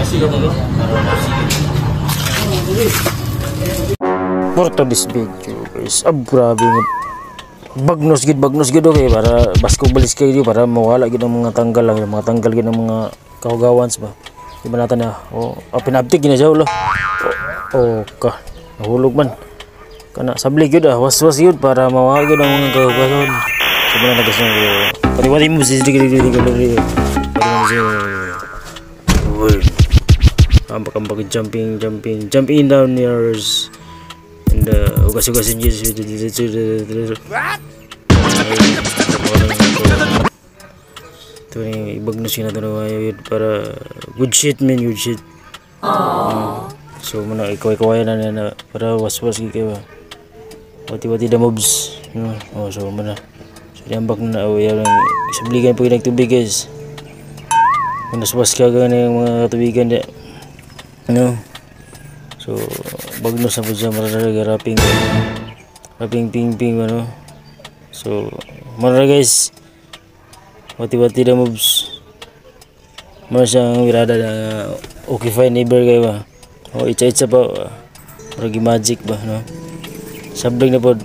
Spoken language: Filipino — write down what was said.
For today's video guys, grabe nga bagnos gid okay para basko balis kayo para mawala gid ang mga tanggal lang, mga tanggal gid ang mga kahugawans ba. Di ba natin na pinabtik gina siya ulo. Ka nahulog man kana sabli gyud was yun para mawala gid ang mga kahugawan. Sebenarnya guys pati mo si dili ambak jumping down yours and ugas-ugasin yun ito yung ibagnos yun natin para good shit man, good shit. So muna ikaway-kaway na para was-was kayo wati the mobs so muna so diambak na yung isabligan po yung nagtubig guys was-was ka gana yung mga katubigan di so bagnos na po siya mararaga rapping ping so mararaga guys wati the moves mara siyang wirada na okay fine neighbor kayo ba itsa pa maragi magic ba sablag na po